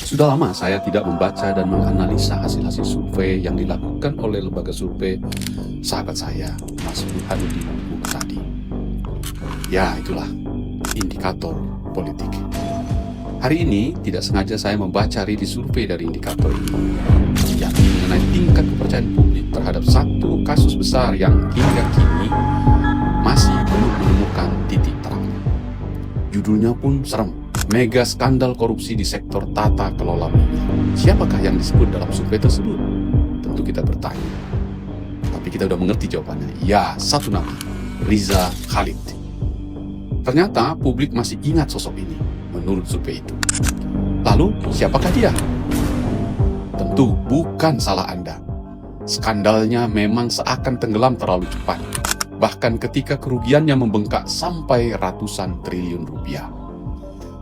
Sudah lama saya tidak membaca dan menganalisa hasil-hasil survei yang dilakukan oleh lembaga survei sahabat saya, Mas Burhanuddin Muhtadi. Ya, itulah indikator politik. Hari ini tidak sengaja saya membaca rilis survei dari indikator ini, yakni mengenai tingkat kepercayaan publik terhadap satu kasus besar yang hingga kini masih belum menemukan titik terangnya. Judulnya pun serem. Mega skandal korupsi di sektor tata kelola minyak. Siapakah yang disebut dalam survei tersebut? Tentu kita bertanya. Tapi kita sudah mengerti jawabannya. Ya, satu nama, Riza Khalid. Ternyata publik masih ingat sosok ini, menurut survei itu. Lalu, siapakah dia? Tentu bukan salah Anda. Skandalnya memang seakan tenggelam terlalu cepat. Bahkan ketika kerugiannya membengkak sampai ratusan triliun rupiah.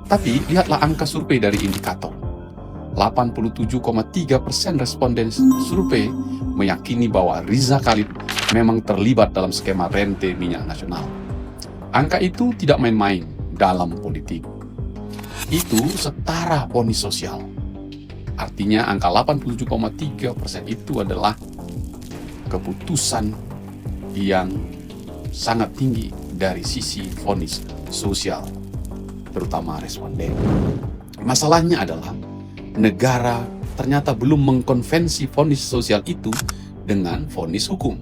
Tapi lihatlah angka survei dari indikator. 87,3% responden survei meyakini bahwa Riza Khalid memang terlibat dalam skema rente minyak nasional. Angka itu tidak main-main dalam politik. Itu setara vonis sosial. Artinya angka 87,3% itu adalah keputusan yang sangat tinggi dari sisi vonis sosial, terutama responden. Masalahnya adalah negara ternyata belum mengkonvensi vonis sosial itu dengan vonis hukum.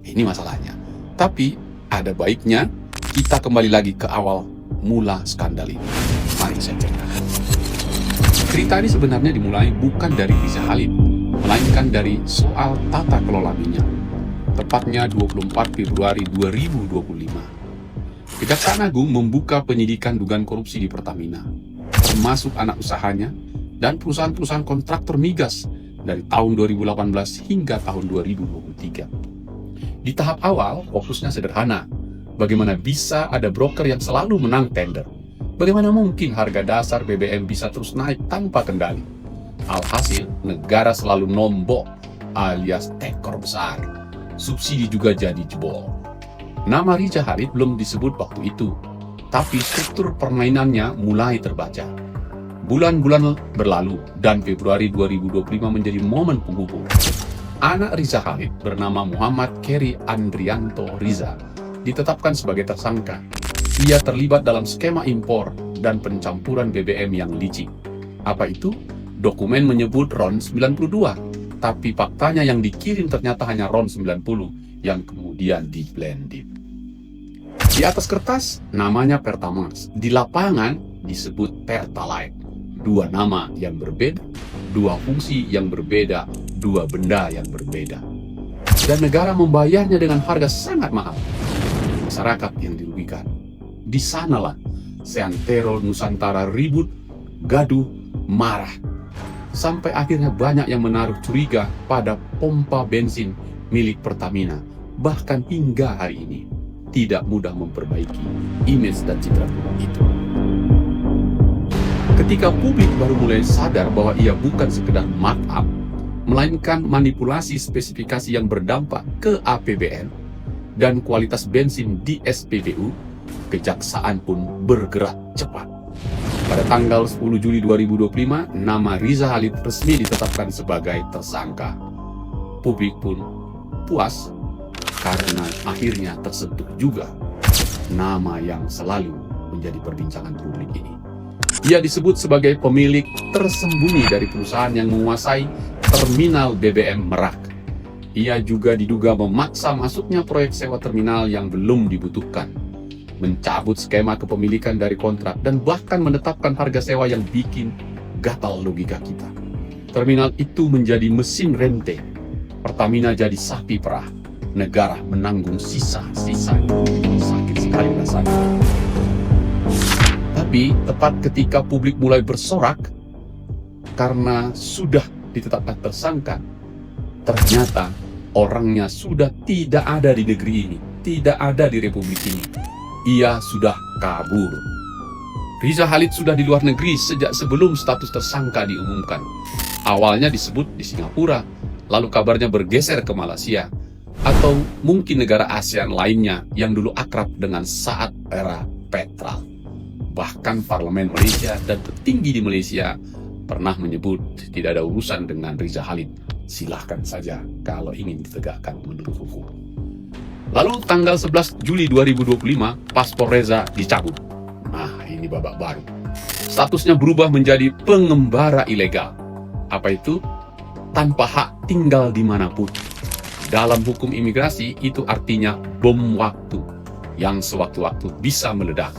Ini masalahnya. Tapi ada baiknya kita kembali lagi ke awal mula skandal ini. Mari saya ceritakan. Cerita ini sebenarnya dimulai bukan dari Riza Khalid, melainkan dari soal tata kelola minyak. Tepatnya 24 Februari 2025. Kejaksaan Agung membuka penyidikan dugaan korupsi di Pertamina, termasuk anak usahanya dan perusahaan-perusahaan kontraktor migas dari tahun 2018 hingga tahun 2023. Di tahap awal, fokusnya sederhana. Bagaimana bisa ada broker yang selalu menang tender? Bagaimana mungkin harga dasar BBM bisa terus naik tanpa kendali? Alhasil, negara selalu nombok alias tekor besar. Subsidi juga jadi jebol. Nama Riza Khalid belum disebut waktu itu, tapi struktur permainannya mulai terbaca. Bulan-bulan berlalu dan Februari 2025 menjadi momen penghubung. Anak Riza Khalid bernama Muhammad Keri Andrianto Riza ditetapkan sebagai tersangka. Ia terlibat dalam skema impor dan pencampuran BBM yang licik. Apa itu? Dokumen menyebut RON 92, tapi faktanya yang dikirim ternyata hanya RON 90 yang kemudian di-blended. Di atas kertas, namanya Pertamax. Di lapangan, disebut Pertalite. Dua nama yang berbeda, dua fungsi yang berbeda, dua benda yang berbeda. Dan negara membayarnya dengan harga sangat mahal. Masyarakat yang dirugikan. Di sanalah seantero Nusantara ribut, gaduh, marah. Sampai akhirnya banyak yang menaruh curiga pada pompa bensin milik Pertamina. Bahkan hingga hari ini tidak mudah memperbaiki image dan citra itu. Ketika publik baru mulai sadar bahwa ia bukan sekedar markup, melainkan manipulasi spesifikasi yang berdampak ke APBN dan kualitas bensin di SPBU, kejaksaan pun bergerak cepat. Pada tanggal 10 Juli 2025, nama Riza Khalid resmi ditetapkan sebagai tersangka. Publik pun puas karena akhirnya tersentuh juga nama yang selalu menjadi perbincangan publik ini. Ia disebut sebagai pemilik tersembunyi dari perusahaan yang menguasai terminal BBM Merak. Ia juga diduga memaksa masuknya proyek sewa terminal yang belum dibutuhkan, mencabut skema kepemilikan dari kontrak, dan bahkan menetapkan harga sewa yang bikin gatal logika kita. Terminal itu menjadi mesin rente, Pertamina jadi sapi perah, negara menanggung sisa-sisa. Sakit sekali rasanya. Tapi tepat ketika publik mulai bersorak karena sudah ditetapkan tersangka, ternyata orangnya sudah tidak ada di negeri ini, tidak ada di republik ini. Ia sudah kabur. Riza Khalid sudah di luar negeri sejak sebelum status tersangka diumumkan. Awalnya disebut di Singapura, lalu kabarnya bergeser ke Malaysia, atau mungkin negara ASEAN lainnya yang dulu akrab dengan saat era Petra. Bahkan parlemen Malaysia dan petinggi di Malaysia pernah menyebut tidak ada urusan dengan Riza Khalid. Silahkan saja kalau ingin ditegakkan menurut hukum. Lalu tanggal 11 Juli 2025, paspor Reza dicabut. Nah, ini babak baru. Statusnya berubah menjadi pengembara ilegal. Apa itu? Tanpa hak tinggal dimanapun. Dalam hukum imigrasi, itu artinya bom waktu yang sewaktu-waktu bisa meledak.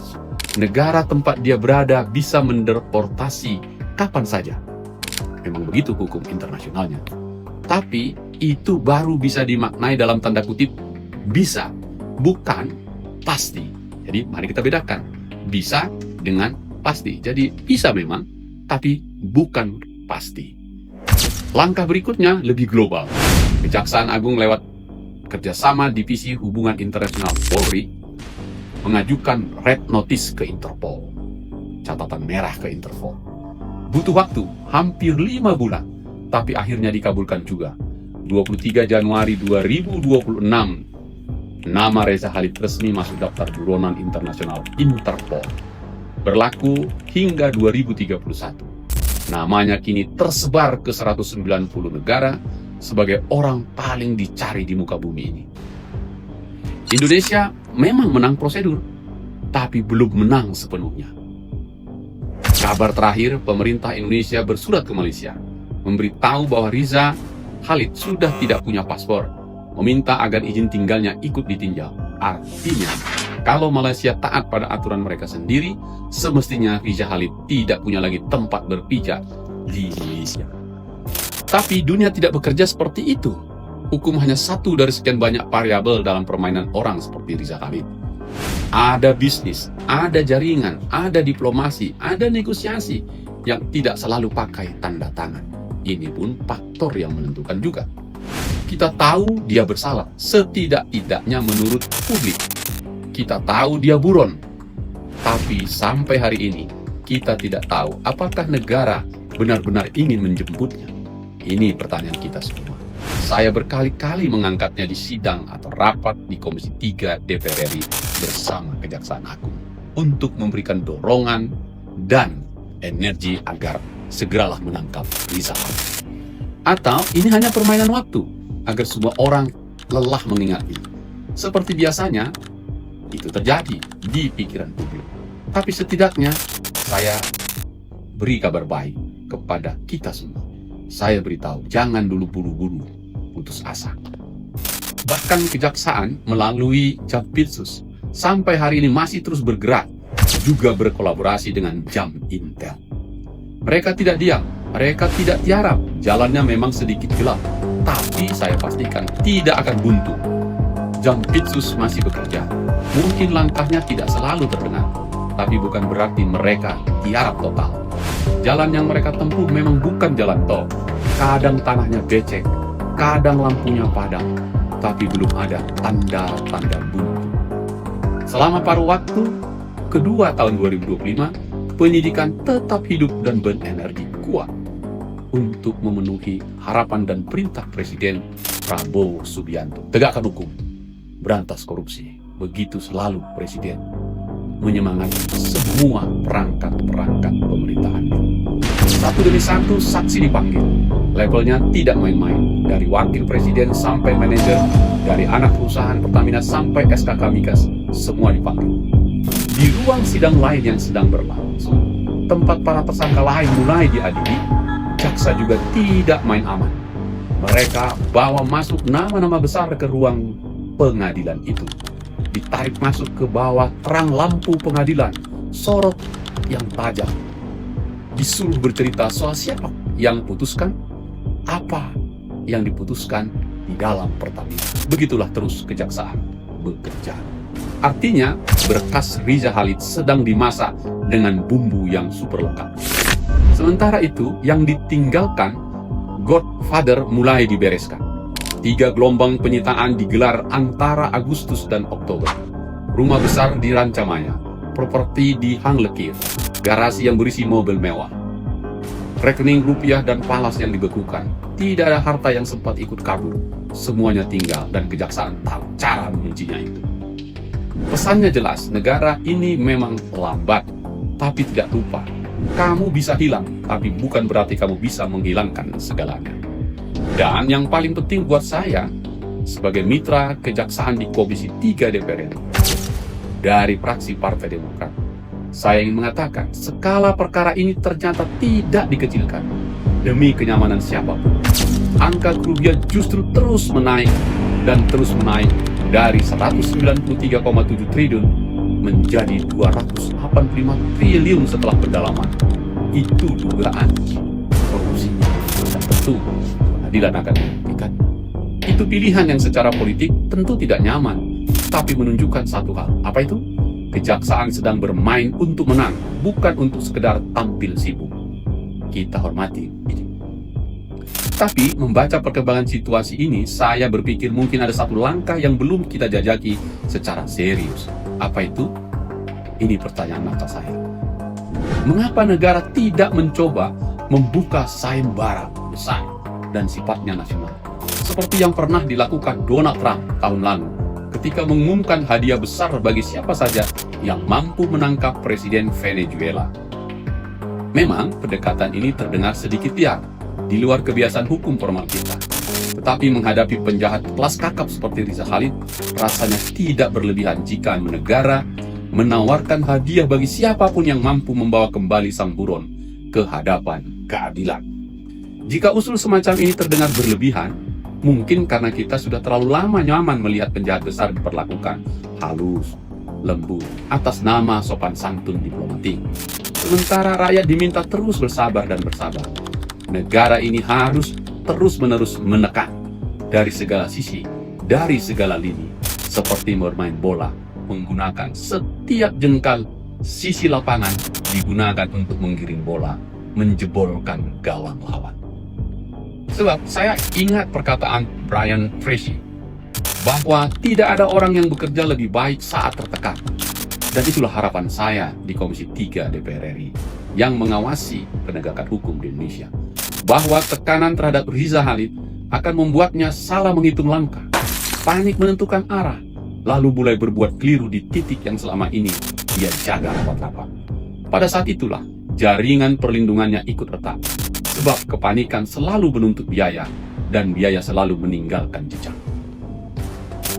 Negara tempat dia berada bisa mendeportasi kapan saja. Memang begitu hukum internasionalnya. Tapi itu baru bisa dimaknai dalam tanda kutip bisa, bukan pasti. Jadi mari kita bedakan bisa dengan pasti. Jadi bisa memang, tapi bukan pasti. Langkah berikutnya lebih global. Kejaksaan Agung lewat kerjasama Divisi Hubungan Internasional Polri mengajukan red notice ke Interpol. Catatan merah ke Interpol. Butuh waktu hampir 5 bulan. Tapi akhirnya dikabulkan juga. 23 Januari 2026, nama Reza Khalid resmi masuk daftar buronan internasional Interpol. Berlaku hingga 2031. Namanya kini tersebar ke 190 negara sebagai orang paling dicari di muka bumi ini. Indonesia memang menang prosedur, tapi belum menang sepenuhnya. Kabar terakhir, pemerintah Indonesia bersurat ke Malaysia memberitahu bahwa Riza Khalid sudah tidak punya paspor, meminta agar izin tinggalnya ikut ditinjau. Artinya, kalau Malaysia taat pada aturan mereka sendiri, semestinya Riza Khalid tidak punya lagi tempat berpijak di Indonesia. Tapi dunia tidak bekerja seperti itu. Hukum hanya satu dari sekian banyak variabel dalam permainan orang seperti Riza Khalid. Ada bisnis, ada jaringan, ada diplomasi, ada negosiasi yang tidak selalu pakai tanda tangan. Ini pun faktor yang menentukan juga. Kita tahu dia bersalah, setidak-tidaknya menurut publik. Kita tahu dia buron. Tapi sampai hari ini, kita tidak tahu apakah negara benar-benar ingin menjemputnya. Ini pertanyaan kita semua. Saya berkali-kali mengangkatnya di sidang atau rapat di Komisi 3 DPR RI bersama Kejaksaan Agung untuk memberikan dorongan dan energi agar segeralah menangkap Riza Khalid. Atau ini hanya permainan waktu agar semua orang lelah mengingatnya. Seperti biasanya, itu terjadi di pikiran publik. Tapi setidaknya saya beri kabar baik kepada kita semua. Saya beritahu, jangan dulu buru-buru putus asa. Bahkan kejaksaan melalui Jampitsus sampai hari ini masih terus bergerak, juga berkolaborasi dengan Jam Intel. Mereka tidak diam, mereka tidak tiarap. Jalannya memang sedikit gelap, tapi saya pastikan tidak akan buntu. Jampitsus masih bekerja. Mungkin langkahnya tidak selalu terdengar, tapi bukan berarti mereka tiarap total. Jalan yang mereka tempuh memang bukan jalan tol. Kadang tanahnya becek, kadang lampunya padam, tapi belum ada tanda-tanda buntu. Selama paruh waktu kedua tahun 2025, penyidikan tetap hidup dan berenergi kuat untuk memenuhi harapan dan perintah Presiden Prabowo Subianto. Tegakkan hukum, berantas korupsi. Begitu selalu Presiden menyemangati semua perangkat-perangkat pemerintahan. Satu demi satu saksi dipanggil. Levelnya tidak main-main. Dari wakil presiden sampai manajer, dari anak perusahaan Pertamina sampai SKK Migas, semua dipanggil. Di ruang sidang lain yang sedang berlangsung, tempat para tersangka lain mulai diadili, jaksa juga tidak main aman. Mereka bawa masuk nama-nama besar ke ruang pengadilan itu. Ditarik masuk ke bawah terang lampu pengadilan, sorot yang tajam. Disuruh bercerita soal siapa yang putuskan, apa yang diputuskan di dalam Pertamina. Begitulah terus kejaksaan bekerja. Artinya, berkas Riza Khalid sedang dimasak dengan bumbu yang super lengkap. Sementara itu, yang ditinggalkan, Godfather mulai dibereskan. 3 gelombang penyitaan digelar antara Agustus dan Oktober. Rumah besar di Rancamaya, properti di Hang Lekir, garasi yang berisi mobil mewah, rekening rupiah dan falas yang dibekukan. Tidak ada harta yang sempat ikut kabur. Semuanya tinggal dan kejaksaan tahu cara mengujinya itu. Pesannya jelas, negara ini memang lambat, tapi tidak lupa. kamu bisa hilang, tapi bukan berarti kamu bisa menghilangkan segalanya. Dan yang paling penting buat saya, sebagai mitra kejaksaan di Komisi 3 DPR RI, dari fraksi Partai Demokrat, saya ingin mengatakan, skala perkara ini ternyata tidak dikecilkan demi kenyamanan siapapun. Angka kerugian justru terus menaik dan terus menaik dari 193,7 triliun menjadi 285 triliun setelah pendalaman. Itu dugaan korupsi. Dan tentu pengadilan akan membuktikan. Itu pilihan yang secara politik tentu tidak nyaman, tapi menunjukkan satu hal. Apa itu? Kejaksaan sedang bermain untuk menang, bukan untuk sekedar tampil sibuk. Kita hormati ini. Tapi membaca perkembangan situasi ini, saya berpikir mungkin ada satu langkah yang belum kita jajaki secara serius. Apa itu? Ini pertanyaan mata saya. Mengapa negara tidak mencoba membuka sayembara besar dan sifatnya nasional? Seperti yang pernah dilakukan Donald Trump tahun lalu ketika mengumumkan hadiah besar bagi siapa saja yang mampu menangkap Presiden Venezuela. Memang pendekatan ini terdengar sedikit liar, di luar kebiasaan hukum formal kita. Tetapi menghadapi penjahat kelas kakap seperti Riza Khalid, rasanya tidak berlebihan jika negara menawarkan hadiah bagi siapapun yang mampu membawa kembali sang buron ke hadapan keadilan. Jika usul semacam ini terdengar berlebihan, mungkin karena kita sudah terlalu lama nyaman melihat penjahat besar diperlakukan halus, lembut, atas nama sopan santun diplomatik. Sementara rakyat diminta terus bersabar dan bersabar. Negara ini harus terus-menerus menekan dari segala sisi, dari segala lini, seperti bermain bola, menggunakan setiap jengkal sisi lapangan digunakan untuk menggiring bola, menjebolkan gawang lawan. Sebab saya ingat perkataan Brian Tracy, bahwa tidak ada orang yang bekerja lebih baik saat tertekan. Dan itulah harapan saya di Komisi 3 DPR RI yang mengawasi penegakan hukum di Indonesia. Bahwa tekanan terhadap Riza Khalid akan membuatnya salah menghitung langkah, panik menentukan arah, lalu mulai berbuat keliru di titik yang selama ini dia jaga rapat-rapat. Pada saat itulah jaringan perlindungannya ikut retak, sebab kepanikan selalu menuntut biaya dan biaya selalu meninggalkan jejak.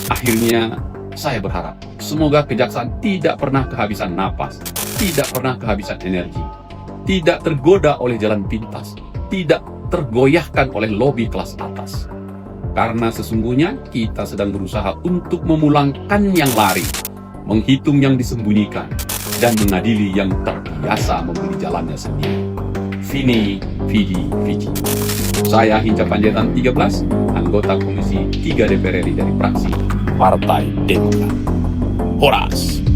Akhirnya saya berharap semoga kejaksaan tidak pernah kehabisan napas, tidak pernah kehabisan energi, tidak tergoda oleh jalan pintas, tidak tergoyahkan oleh lobi kelas atas. Karena sesungguhnya kita sedang berusaha untuk memulangkan yang lari, menghitung yang disembunyikan, dan mengadili yang terbiasa membeli jalannya sendiri. Vini, Vidi, Vici. Saya Hinca Panjaitan 13, anggota Komisi 3 DPR RI dari fraksi Partai Demokrat. Horas.